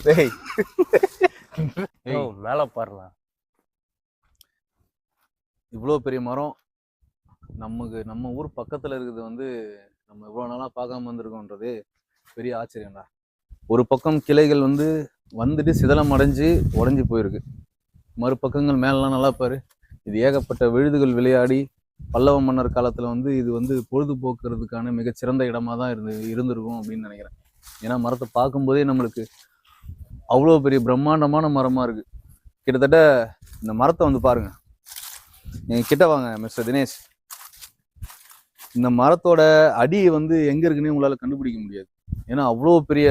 டேய் மேல பாருங்க, இவ்வளோ பெரிய மரம் நம்ம ஊர் பக்கத்துல இருக்குது வந்து நம்ம இவ்வளோ நாளா பார்க்காம வந்திருக்கோன்றது பெரிய ஆச்சரியம்டா. ஒரு பக்கம் கிளைகள் வந்துட்டு சிதலம் அடைஞ்சு உடஞ்சி போயிருக்கு. மறுபக்கங்கள் மேலாம் நல்லா பாரு. இது ஏகப்பட்ட விழுதுகள் விளையாடி பல்லவ மன்னர் காலத்துல இது பொழுதுபோக்குறதுக்கான மிகச்சிறந்த இடமா தான் இருந்திருக்கும் அப்படின்னு நினைக்கிறேன். ஏன்னா மரத்தை பார்க்கும்போதே நம்மளுக்கு அவ்வளோ பெரிய பிரம்மாண்டமான மரமா இருக்கு. கிட்டத்தட்ட இந்த மரத்தை பாருங்க, நீங்க கிட்ட வாங்க மிஸ்டர் தினேஷ். இந்த மரத்தோட அடி எங்க இருக்குன்னே உங்களால கண்டுபிடிக்க முடியாது. ஏன்னா அவ்வளோ பெரிய,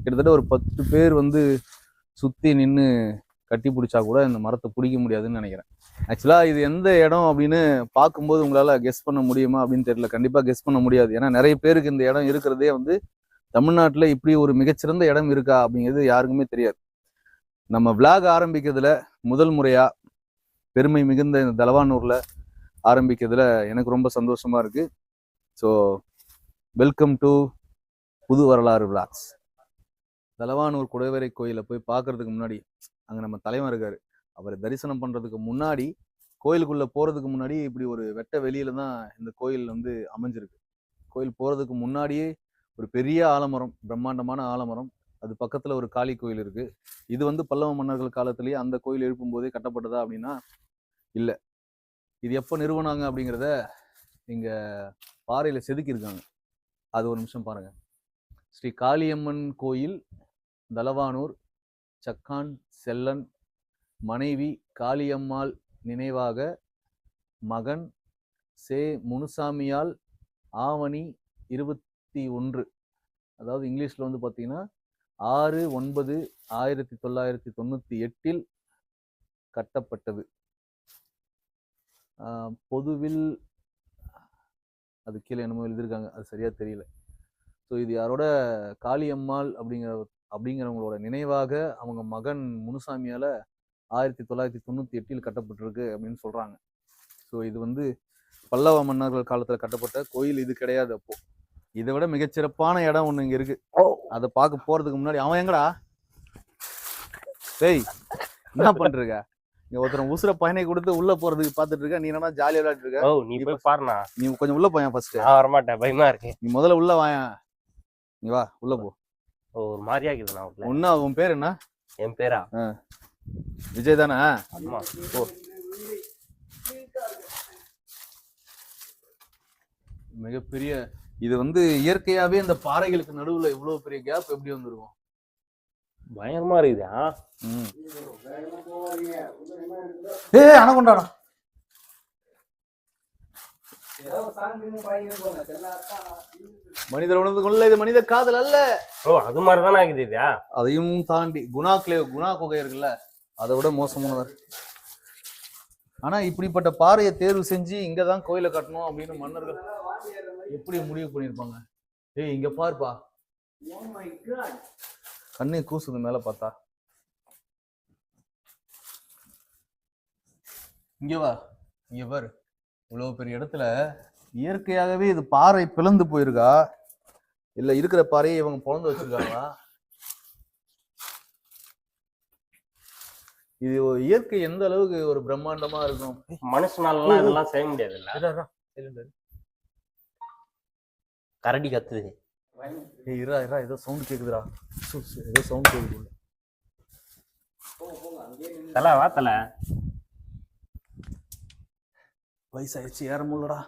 கிட்டத்தட்ட ஒரு 10 பேர் சுத்தி நின்று கட்டி பிடிச்சா கூட இந்த மரத்தை பிடிக்க முடியாதுன்னு நினைக்கிறேன். ஆக்சுவலா இது எந்த இடம் அப்படின்னு பார்க்கும்போது உங்களால கெஸ் பண்ண முடியுமா அப்படின்னு தெரியல. கண்டிப்பா கெஸ் பண்ண முடியாது. ஏன்னா நிறைய பேருக்கு இந்த இடம் இருக்கிறதே தமிழ்நாட்டுல இப்படி ஒரு மிகச்சிறந்த இடம் இருக்கா அப்படிங்கிறது யாருக்குமே தெரியாது. நம்ம விளாக் ஆரம்பிக்கிறதுல முதல் முறையா பெருமை மிகுந்த இந்த தலவானூர்ல ஆரம்பிக்கிறதுல எனக்கு ரொம்ப சந்தோஷமா இருக்கு. ஸோ வெல்கம் டு புது வரலாறு விளாக்ஸ். தலவானூர் குடைவரை கோயிலை போய் பார்க்கறதுக்கு முன்னாடி அங்கே நம்ம தலைவன் இருக்காரு. அவரை தரிசனம் பண்றதுக்கு முன்னாடி, கோயிலுக்குள்ள போறதுக்கு முன்னாடி இப்படி ஒரு வெட்ட வெளியில தான் இந்த கோயில் அமைஞ்சிருக்கு. கோயில் போறதுக்கு முன்னாடியே ஒரு பெரிய ஆலமரம், பிரம்மாண்டமான ஆலமரம். அது பக்கத்துல ஒரு காளி கோயில் இருக்கு. இது பல்லவ மன்னர்கள் காலத்திலேயே அந்த கோயில் எழுப்பும் போதே கட்டப்பட்டதா அப்படின்னா இல்லை. இது எப்போ நிறுவனாங்க அப்படிங்கிறத இங்க பாறையில செதுக்கியிருக்காங்க. அது ஒரு நிமிஷம் பாருங்க. ஸ்ரீ காளியம்மன் கோயில், தலவானூர், சக்கான் செல்லன் மனைவி காளியம்மாள் நினைவாக மகன் சே முனுசாமியால் ஆவணி 21, அதாவது இங்கிலீஷ்ல பார்த்தீங்கன்னா 6/9/1998 கட்டப்பட்டது. பொதுவில் அது கீழே என்னமோ எழுதியிருக்காங்க, அது சரியா தெரியல. ஸோ இது யாரோட, காளியம்மாள் அப்படிங்கிறவங்களோட நினைவாக அவங்க மகன் முனுசாமியால 1998 கட்டப்பட்டிருக்கு அப்படின்னு சொல்றாங்க. ஸோ இது பல்லவ மன்னர்கள் காலத்துல கட்டப்பட்ட கோயில் இது கிடையாது. அப்போ இதை விட மிகச்சிறப்பான இடம் ஒண்ணு இங்க இருக்கு. அதை பார்க்க போறதுக்கு முன்னாடி அவன் எங்கடா டேய் என்ன பண்றீங்க? இங்க ஒருத்தர் உசுர பயனை கொடுத்து உள்ள போறதுக்கு பாத்துட்டு இருக்க. நீ என்ன ஜாலியா விளையாட்டு இருக்க? நீ போய் பாருண்ணா. நீ கொஞ்சம் உள்ள போயேன் ஃபர்ஸ்ட். வரமாட்டேன், பயமா இருக்கு. நீ முதல்ல உள்ள வாயேன். நீ வா உள்ள போ. ஒரு மாதிரியா இருக்குதுண்ணா. ஒன்னா உன் பேர் என்ன? என் பேரா விஜய் தானே? ஆமா. ஓ மிகப்பெரிய இது இயற்கையாவே இந்த பாறைகளுக்கு நடுவுல இவ்வளவு பெரிய கேப் எப்படி வந்திருக்கும்? பயங்கரமா இருக்குதா? அனகொண்டாடா. மனிதர் உணர்ந்து இது மனித காதல் அல்ல. அது மாதிரிதானே ஆகுது இது. அதையும் தாண்டி குணா குகை இருக்குல்ல, அதை விட மோசமானவர். ஆனா இப்படிப்பட்ட பாறையை தேர்வு செஞ்சு இங்கதான் கோயிலை கட்டணும் அப்படின்னு மன்னர்கள் எப்படி முடிவு பண்ணிருப்பாங்க? ஏய் இங்க பாருப்பா, கண்ணே கூசுது மேல பார்த்தா. இங்க வா, இங்க பாரு. இவ்வளவு பெரிய இடத்துல இயற்கையாகவே இது பாறை பிளந்து போயிருக்கா, இல்ல இருக்கிற பாறையை இவங்க பொழந்து வச்சிருக்காங்களா? இது இயற்கை எந்த அளவுக்கு ஒரு பிரம்மாண்டமா இருக்கும். மனுஷனால இதெல்லாம் செய்ய முடியாது இல்ல. கரடி கத்துது. ஏதோ சவுண்ட் கேக்குதுடா. ஏதோ சவுண்ட் கேக்குது. தல வா தல. வயசாயிடுச்சு, ஏற முடியலடா.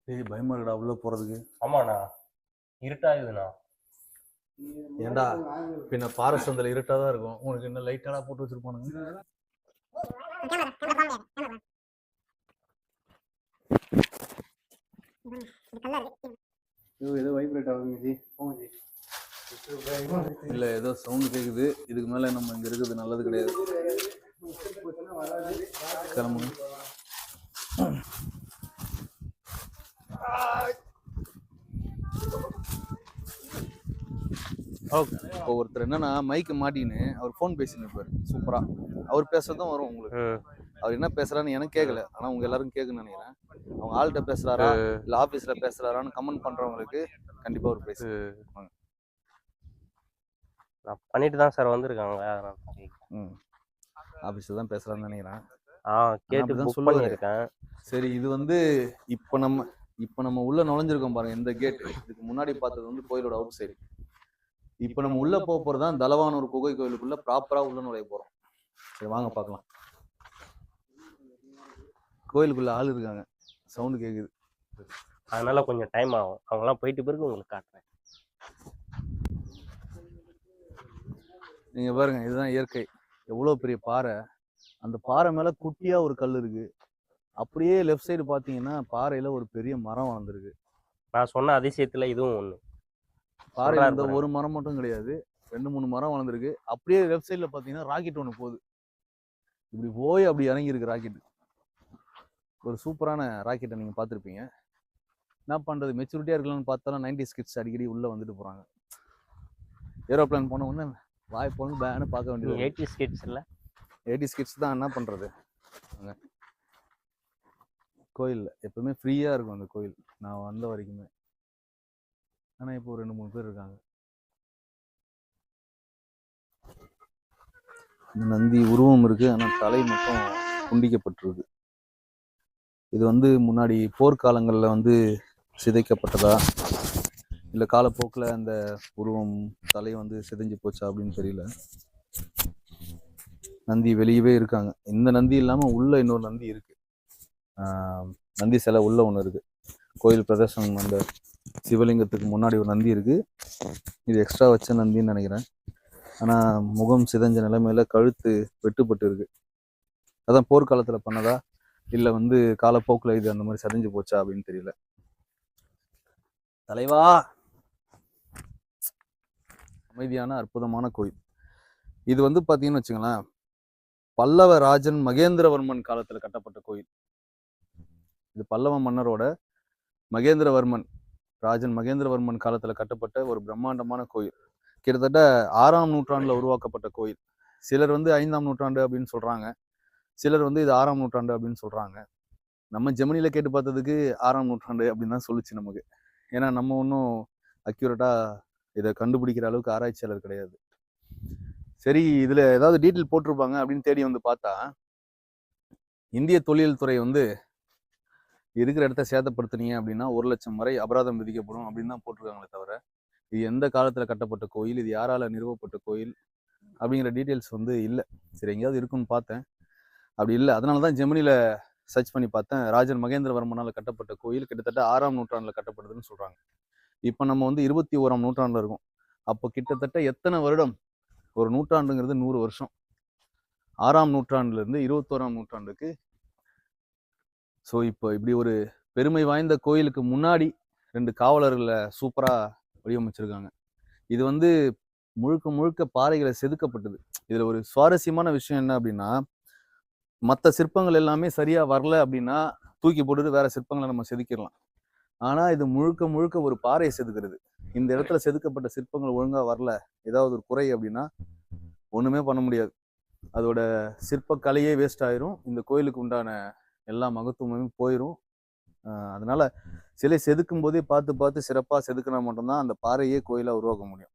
ஏய் பயமா இருக்குடா உள்ள போறதுக்கு. ஆமாண்ணா, இருட்டாகுதுண்ணா. ஏண்டா பின்ன பாறை சந்தில இருட்டாதான் இருக்கும். உனக்கு என்ன லைட்டாடா போட்டு வச்சிருப்பானுங்க? ஏதோ வைப்ரேட் ஆகுது. இல்ல ஏதோ சவுண்ட் கேக்குது. இதுக்கு மேல நம்ம இங்க இருக்குது நல்லது கிடையாது. கிளம்புங்க. இப்போ ஒருத்தர் என்னன்னா மைக்கு மாட்டின்னு அவர் போன் பேசின்னு இருப்பாரு சூப்பரா. அவர் பேசுறதும் வரும் உங்களுக்கு. அவர் என்ன பேசுறான்னு எனக்கு கேட்கல, ஆனா உங்க எல்லாரும் கேட்குன்னு நினைக்கிறேன். அவங்க ஆள்கிட்ட பேசுறாரா இல்ல ஆபீஸ்ல பேசுறாரான்னு கமெண்ட் பண்றவங்களுக்கு கண்டிப்பா ஒரு பிரைஸ். நான் பண்ணிட்டு தான் சார் வந்திருக்காங்க. அதனால தான் கேக்குறேன். ஆபீஸ்ல தான் பேசுறான்னு நினைக்கிறேன். கேட்டு அப்படிதான் புக் சொல்லுவாரு. பண்ணியிருக்கேன். சரி, இது வந்து இப்ப நம்ம உள்ள நுழைஞ்சிருக்கோம் பாருங்க. இந்த கேட் இதுக்கு முன்னாடி பார்த்தது வந்து கோயிலோட அவுட் சைடு. இப்ப நம்ம உள்ள போறதுதான் தலவானூர் குகை கோயிலுக்குள்ள ப்ராப்பரா உள்ள நுழைய போறோம். சரி வாங்க பார்க்கலாம். கோயிலுக்குள்ள ஆள் இருக்காங்க, சவுண்ட் கேக்குது. அதனால கொஞ்சம் டைம் ஆகும். அவங்களாம் போயிட்டு பிறகு உங்களுக்கு காட்டுறேன். நீங்க பாருங்க, இதுதான் இயற்கை. எவ்வளவு பெரிய பாறை. அந்த பாறை மேல குட்டியா ஒரு கல் இருக்கு. அப்படியே லெஃப்ட் சைடு பாத்தீங்கன்னா பாறையில ஒரு பெரிய மரம் வளர்ந்துருக்கு. நான் சொன்ன அதிசயத்துல இதுவும் ஒண்ணு. பாறையில இந்த ஒரு மரம் மட்டும் கிடையாது, 2-3 மரம் வளர்ந்துருக்கு. அப்படியே லெஃப்ட் சைடுல பாத்தீங்கன்னா ராக்கெட் ஒண்ணு போகுது. இப்படி போய் அப்படி இறங்கி இருக்கு ராக்கெட். ஒரு சூப்பரான ராக்கெட்டை நீங்க பார்த்துருப்பீங்க. என்ன பண்றது, மெச்சூரிட்டியா இருக்கலாம்னு பார்த்தாலும் 90s கிட்ஸ் அடிக்கடி உள்ள வந்துட்டு போறாங்க. ஏரோப்ளேன் போன உடனே வாய் போன பேனு பார்க்க வேண்டியது. 80s கிட்ஸ் இல்ல, 80s கிட்ஸ் தான். என்ன பண்றது, கோயில்ல எப்பவுமே ஃப்ரீயா இருக்கும் அந்த கோயில் நான் வந்த வரைக்குமே. ஆனா இப்போ 2-3 பேர் இருக்காங்க. இந்த நந்தி உருவம் இருக்கு, ஆனா தலை மட்டும் துண்டிக்கப்பட்டிருக்கு. இது வந்து முன்னாடி போர்க்காலங்கள்ல வந்து சிதைக்கப்பட்டதா இல்ல காலப்போக்கில் அந்த உருவம் தலை வந்து சிதைஞ்சு போச்சா அப்படின்னு தெரியல. நந்தி வெளியவே இருக்காங்க. இந்த நந்தி இல்லாம உள்ள இன்னொரு நந்தி இருக்கு. நந்தி சிலை உள்ள ஒண்ணு இருக்கு. கோயில் பிரதர்சனம் அந்த சிவலிங்கத்துக்கு முன்னாடி ஒரு நந்தி இருக்கு. இது எக்ஸ்ட்ரா வச்ச நந்தின்னு நினைக்கிறேன். ஆனா முகம் சிதைஞ்ச நிலைமையில கழுத்து வெட்டுப்பட்டு இருக்கு. அதான் போர்க்காலத்துல பண்ணதா இல்ல வந்து காலப்போக்கில் இது அந்த மாதிரி சிதைஞ்சு போச்சா அப்படின்னு தெரியல. தலைவா, அமைதியான அற்புதமான கோயில். இது வந்து பாத்தீங்கன்னு வச்சுங்களேன், பல்லவ ராஜன் மகேந்திரவர்மன் காலத்துல கட்டப்பட்ட கோயில். இது பல்லவ மன்னரோட ராஜன் மகேந்திரவர்மன் காலத்துல கட்டப்பட்ட ஒரு பிரம்மாண்டமான கோயில். கிட்டத்தட்ட 6ஆம் நூற்றாண்டுல உருவாக்கப்பட்ட கோயில். சிலர் வந்து 5ஆம் நூற்றாண்டு அப்படின்னு சொல்றாங்க, சிலர் வந்து இது 6ஆம் நூற்றாண்டு அப்படின்னு சொல்றாங்க. நம்ம ஜெமினில கேட்டு பார்த்ததுக்கு 6ஆம் நூற்றாண்டு அப்படின்னு தான் சொல்லிச்சு நமக்கு. ஏன்னா நம்ம ஒன்றும் அக்யூரேட்டா இதை கண்டுபிடிக்கிற அளவுக்கு ஆராய்ச்சியாளர் கிடையாது. சரி, இதுல ஏதாவது டீட்டெயில் போட்டிருப்பாங்க அப்படின்னு தேடி வந்து பார்த்தா, இந்திய தொழில் துறை வந்து இருக்கிற இடத்த சேதப்படுத்தினீங்க அப்படின்னா 1 லட்சம் வரை அபராதம் விதிக்கப்படும் அப்படின்னு தான் போட்டிருக்காங்களே தவிர, இது எந்த காலத்துல கட்டப்பட்ட கோயில், இது யாரால நிறுவப்பட்ட கோயில் அப்படிங்கிற டீட்டெயில்ஸ் வந்து இல்லை. சரி, எங்கேயாவது இருக்குன்னு பார்த்தேன், அப்படி இல்லை. அதனாலதான் ஜெமினில சர்ச் பண்ணி பார்த்தேன். ராஜன் மகேந்திரவர்மனால கட்டப்பட்ட கோயில் கிட்டத்தட்ட 6ஆம் நூற்றாண்டுல கட்டப்பட்டதுன்னு சொல்றாங்க. இப்ப நம்ம வந்து 21ஆம் நூற்றாண்டுல இருக்கோம். அப்போ கிட்டத்தட்ட எத்தனை வருடம், ஒரு நூற்றாண்டுங்கிறது 100 வருஷம். 6ஆம் நூற்றாண்டுல இருந்து 21ஆம் நூற்றாண்டுக்கு. ஸோ இப்போ இப்படி ஒரு பெருமை வாய்ந்த கோயிலுக்கு முன்னாடி 2 காவலர்களை சூப்பரா வடிவமைச்சிருக்காங்க. இது வந்து முழுக்க முழுக்க பாறைகளை செதுக்கப்பட்டது. இதுல ஒரு சுவாரஸ்யமான விஷயம் என்ன அப்படின்னா, மற்ற சிற்பங்கள் எல்லாமே சரியா வரல அப்படின்னா தூக்கி போட்டுட்டு வேற சிற்பங்களை நம்ம செதுக்கிடலாம். ஆனா இது முழுக்க முழுக்க ஒரு பாறையை செதுக்கிறது. இந்த இடத்துல செதுக்கப்பட்ட சிற்பங்கள் ஒழுங்கா வரல, ஏதாவது ஒரு குறை அப்படின்னா ஒண்ணுமே பண்ண முடியாது. அதோட சிற்ப கலையே வேஸ்ட் ஆயிரும். இந்த கோயிலுக்கு உண்டான எல்லா மகத்துவமும் போயிடும். அதனால சிலை செதுக்கும் போதே பார்த்து பார்த்து சிறப்பா செதுக்கினா மட்டும்தான் அந்த பாறையே கோயிலா உருவாக்க முடியும்.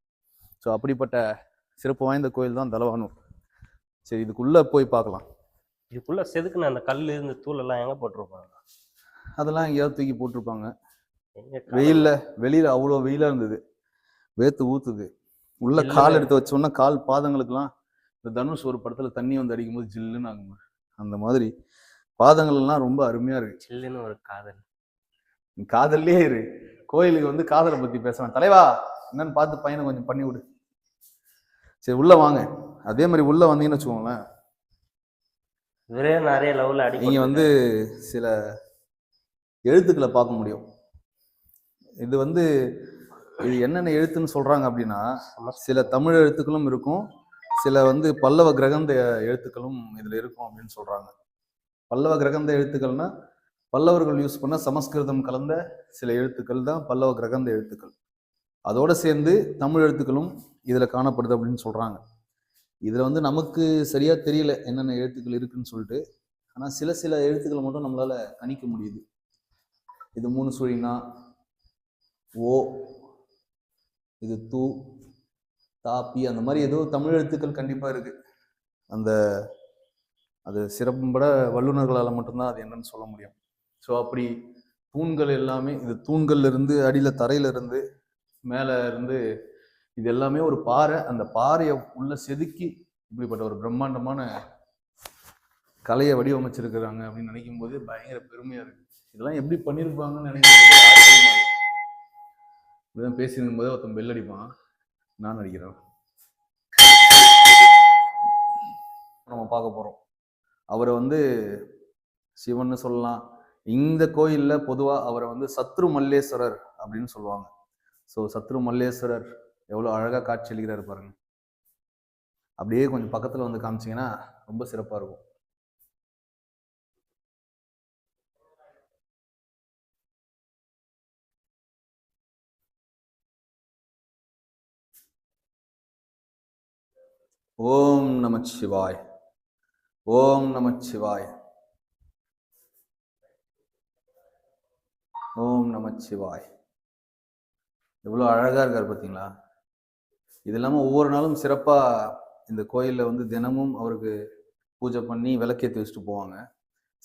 ஸோ அப்படிப்பட்ட சிறப்பு வாய்ந்த கோயில் தான் தலவானூர். சரி, இதுக்குள்ள போய் பார்க்கலாம். இதுக்குள்ள செதுக்குன அந்த கல் இந்த தூள் எல்லாம் எங்க போட்டிருப்பாங்க? அதெல்லாம் எங்கேயாவது தூக்கி போட்டிருப்பாங்க. வெயில்ல, வெளியில அவ்வளோ வெயிலா இருந்தது, வேத்து ஊத்துது. உள்ள கால் எடுத்து வச்சோம்னா கால் பாதங்களுக்குலாம் இந்த தனுஷ் ஒரு படத்துல தண்ணி வந்து அடிக்கும் போது ஜில்லுன்னு ஆகும், அந்த மாதிரி பாதங்கள் எல்லாம் ரொம்ப அருமையா இருக்கு. ஜில்லுன்னு ஒரு காதல். காதல்லே இரு. கோயிலுக்கு வந்து காதலை பத்தி பேசலாம். தலைவா, என்னன்னு பார்த்து பையனை கொஞ்சம் பண்ணி விடு. சரி, உள்ள வாங்க. அதே மாதிரி உள்ள வந்தீங்கன்னு வச்சுக்கோங்களேன், இவரே நிறைய லெவல்ல அடி. நீங்க வந்து சில எழுத்துக்களை பார்க்க முடியும். இது வந்து இது என்னென்ன எழுத்துன்னு சொல்றாங்க அப்படின்னா, சில தமிழ் எழுத்துக்களும் இருக்கும், சில வந்து பல்லவ கிரகந்த எழுத்துக்களும் இதுல இருக்கும் அப்படின்னு சொல்றாங்க. பல்லவ கிரகந்த எழுத்துக்கள்னா பல்லவர்கள் யூஸ் பண்ண சமஸ்கிருதம் கலந்த சில எழுத்துக்கள் தான் பல்லவ கிரகந்த எழுத்துக்கள். அதோட சேர்ந்து தமிழ் எழுத்துக்களும் இதுல காணப்படுது அப்படின்னு சொல்றாங்க. இதுல வந்து நமக்கு சரியா தெரியல என்னென்ன எழுத்துக்கள் இருக்குன்னு சொல்லிட்டு. ஆனா சில எழுத்துக்களை மட்டும் நம்மளால கணிக்க முடியுது. இது 3 சுழினா ஓ, இது தூ, தாப்பி, அந்த மாதிரி ஏதோ தமிழ் எழுத்துக்கள் கண்டிப்பா இருக்கு. அந்த அது சிறப்பும்பட வல்லுநர்களால் மட்டும்தான் அது என்னன்னு சொல்ல முடியும். ஸோ அப்படி தூண்கள் எல்லாமே, இது தூண்கள்ல இருந்து அடியில தரையில இருந்து மேல இருந்து இது எல்லாமே ஒரு பாறை. அந்த பாறையை உள்ள செதுக்கி இப்படிப்பட்ட ஒரு பிரம்மாண்டமான கலையை வடிவமைச்சிருக்கிறாங்க அப்படின்னு நினைக்கும் போது பயங்கர பெருமையா இருக்கு. இதெல்லாம் எப்படி பண்ணியிருப்பாங்கன்னு நினைக்கும் போது ஆச்சரியமா இருக்கு. இப்படிதான் பேசியிருக்கும் போதே ஒருத்தன் பெல் அடிப்பான், நான் அடிக்கிறேன். நம்ம பார்க்க போறோம். அவரை வந்து சிவன்னு சொல்லலாம். இந்த கோயில்ல பொதுவா அவரை வந்து சத்ரு மல்லேஸ்வரர் அப்படின்னு சொல்லுவாங்க. ஸோ சத்ரு மல்லேஸ்வரர் எவ்வளோ அழகா காட்சி அளிக்கிறாரு பாருங்க. அப்படியே கொஞ்சம் பக்கத்துல வந்து காமிச்சிங்கன்னா ரொம்ப சிறப்பா இருக்கும். ஓம் நமச்சிவாய், ஓம் நமச்சிவாய், ஓம் நமச்சிவாய். எவ்வளோ அழகா இருக்காரு பார்த்தீங்களா? இது இல்லாமல் ஒவ்வொரு நாளும் சிறப்பா இந்த கோயிலில் வந்து தினமும் அவருக்கு பூஜை பண்ணி விளக்கேற்றி வச்சுட்டு போவாங்க.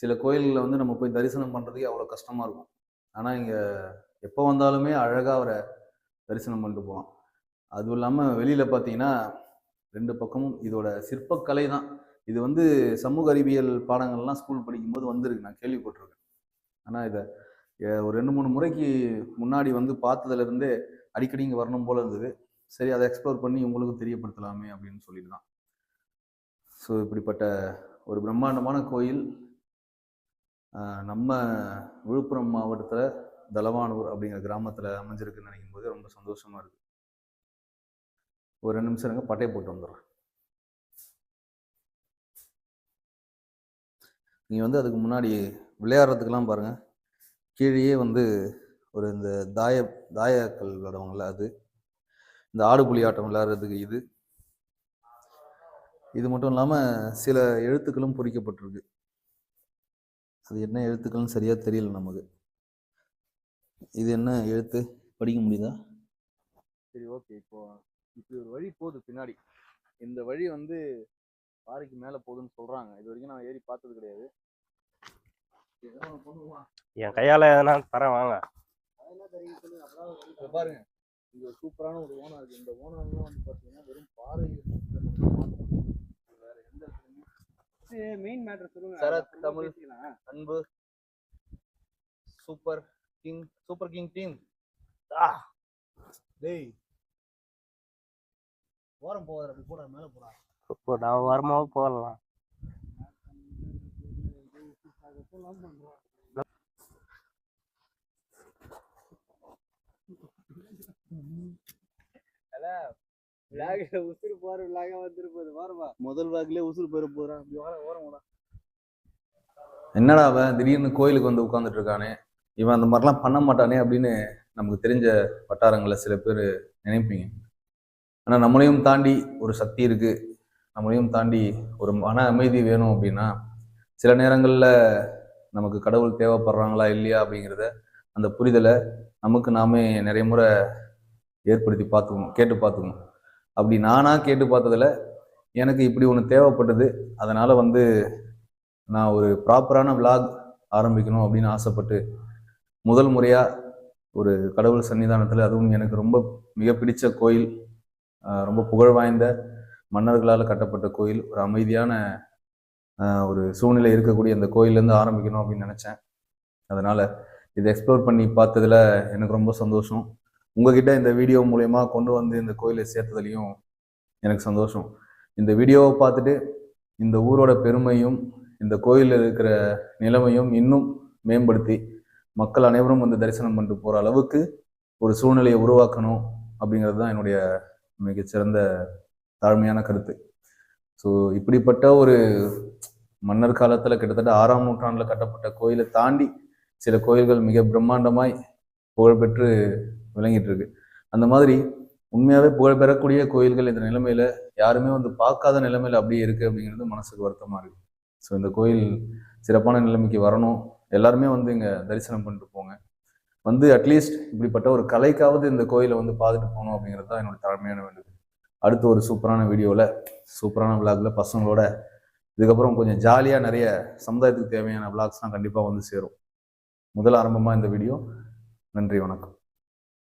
சில கோயில்களில் வந்து நம்ம போய் தரிசனம் பண்ணுறதுக்கே அவ்வளோ கஷ்டமா இருக்கும். ஆனால் இங்கே எப்போ வந்தாலுமே அழகாக அவரை தரிசனம் பண்ணிட்டு போகலாம். அதுவும் இல்லாமல் வெளியில் பார்த்தீங்கன்னா 2 பக்கமும் இதோட சிற்பக்கலை தான். இது வந்து சமூக அறிவியல் பாடங்கள்லாம் ஸ்கூல் படிக்கும்போது வந்திருக்கு, நான் கேள்விப்பட்டிருக்கேன். ஆனால் இதை ஒரு 2-3 முறைக்கு முன்னாடி வந்து பார்த்ததுலேருந்தே அடிக்கடி இங்கே வரணும் போல இருந்தது. சரி, அதை எக்ஸ்ப்ளோர் பண்ணி உங்களுக்கும் தெரியப்படுத்தலாமே அப்படின்னு சொல்லிட்டு தான். ஸோ இப்படிப்பட்ட ஒரு பிரம்மாண்டமான கோயில் நம்ம விழுப்புரம் மாவட்டத்தில் தலவானூர் அப்படிங்கிற கிராமத்தில் அமைஞ்சிருக்குன்னு நினைக்கும் போது ரொம்ப சந்தோஷமா இருக்கு. ஒரு 2 நிமிஷம் இருங்க, பட்டையை போட்டு வந்துடுறேன். நீங்கள் வந்து அதுக்கு முன்னாடி விளையாடுறதுக்கெல்லாம் பாருங்கள், கீழேயே வந்து ஒரு இந்த தாயக்கல் விளையாடுவாங்கள்ல, அது இந்த ஆடு புலி ஆட்டம் விளையாடுறதுக்கு இது மட்டும் இல்லாமல் சில எழுத்துக்களும் பொறிக்கப்பட்டிருக்கு. அது என்ன எழுத்துக்கள்னு சரியா தெரியல நமக்கு. இது என்ன எழுத்து, படிக்க முடியுதா? சரி, ஓகே. இப்போ இப்படி ஒரு வழி போகுது பின்னாடி. இந்த வழி வந்து பாறைக்கு மேலே போகுதுன்னு சொல்றாங்க. இது வரைக்கும் நான் ஏறி பார்த்தது கிடையாது. என் கையால எதனா தரேன் வாங்க. பாருங்க, இங்க ஒரு சூப்பரான ஒரு ஓனம் இருக்கு. இந்த ஓனம்லாம் வந்து பாத்தீங்கன்னா வெறும் பாறை. வேற எந்த மெயின் மேட்டர் சொல்லுங்க. சரத் தமிழ் அன்பு சூப்பர் கிங் டீம். டேய் ஓரம் போவாத, அப்படி போடா, மேல போடா. இப்போ நான் வரமாவே போடலாம். உசுறு போற விழாக வந்துருப்பது வாரமா, முதல் வாக்குலயே உசுறு போற போறான். என்னடா அவன் திடீர்னு கோயிலுக்கு வந்து உட்கார்ந்துட்டு இருக்கானே, இவன் அந்த மாதிரிலாம் பண்ண மாட்டானே அப்படின்னு நமக்கு தெரிஞ்ச வட்டாரங்களில் சில பேர் நினைப்பீங்க. ஆனால் நம்மளையும் தாண்டி ஒரு சக்தி இருக்கு, நம்மளையும் தாண்டி ஒரு மன அமைதி வேணும் அப்படின்னா சில நேரங்களில் நமக்கு கடவுள் தேவைப்படுறாங்களா இல்லையா அப்படிங்கிறத, அந்த புரிதலை நமக்கு நாமே நிறைய முறை ஏற்படுத்தி பார்த்துக்கணும், கேட்டு பார்த்துக்கணும். அப்படி நானா கேட்டு பார்த்ததுல எனக்கு இப்படி ஒன்று தேவைப்பட்டது. அதனால வந்து நான் ஒரு ப்ராப்பரான விளாக் ஆரம்பிக்கணும் அப்படின்னு ஆசைப்பட்டு முதல் முறையா ஒரு கடவுள் சன்னிதானத்தில், அதுவும் எனக்கு ரொம்ப மிக பிடிச்ச கோயில், ரொம்ப புகழ் வாய்ந்த மன்னர்களால் கட்டப்பட்ட கோயில், ஒரு அமைதியான ஒரு சூழ்நிலை இருக்கக்கூடிய அந்த கோயிலேருந்து ஆரம்பிக்கணும் அப்படின்னு நினச்சேன். அதனால் இதை எக்ஸ்ப்ளோர் பண்ணி பார்த்ததில் எனக்கு ரொம்ப சந்தோஷம். உங்ககிட்ட இந்த வீடியோ மூலயமா கொண்டு வந்து இந்த கோயிலை சேர்த்ததுலையும் எனக்கு சந்தோஷம். இந்த வீடியோவை பார்த்துட்டு இந்த ஊரோட பெருமையும் இந்த கோயிலில் இருக்கிற நிலைமையும் இன்னும் மேம்படுத்தி மக்கள் அனைவரும் வந்து தரிசனம் பண்ணிட்டு போகிற அளவுக்கு ஒரு சூழ்நிலையை உருவாக்கணும் அப்படிங்கிறது தான் என்னுடைய மிகச்சிறந்த தாழ்மையான கருத்து. ஸோ இப்படிப்பட்ட ஒரு மன்னர் காலத்தில் கிட்டத்தட்ட 6ஆம் நூற்றாண்டில் கட்டப்பட்ட கோயிலை தாண்டி சில கோயில்கள் மிக பிரம்மாண்டமாய் புகழ்பெற்று விளங்கிட்டு இருக்கு. அந்த மாதிரி உண்மையாகவே புகழ்பெறக்கூடிய கோயில்கள் இந்த நிலைமையில யாருமே வந்து பார்க்காத நிலைமையில அப்படியே இருக்கு அப்படிங்கிறது மனசுக்கு வருத்தமா இருக்கு. ஸோ இந்த கோயில் சிறப்பான நிலைமைக்கு வரணும், எல்லாருமே வந்து இங்கே தரிசனம் பண்ணிட்டு போங்க. வந்து அட்லீஸ்ட் இப்படிப்பட்ட ஒரு கலைக்காவது இந்த கோயிலை வந்து பார்த்துட்டு போகணும் அப்படிங்கிறது தான் என்னோட தாழ்மையான வேண்டுதல். அடுத்து ஒரு சூப்பரான வீடியோவில் சூப்பரான விளாக்ல பசங்களோட இதுக்கப்புறம் கொஞ்சம் ஜாலியாக நிறைய சமுதாயத்துக்கு தேவையான விளாக்ஸ்லாம் கண்டிப்பாக வந்து சேரும். முதல் ஆரம்பமாக இந்த வீடியோ. நன்றி, வணக்கம்.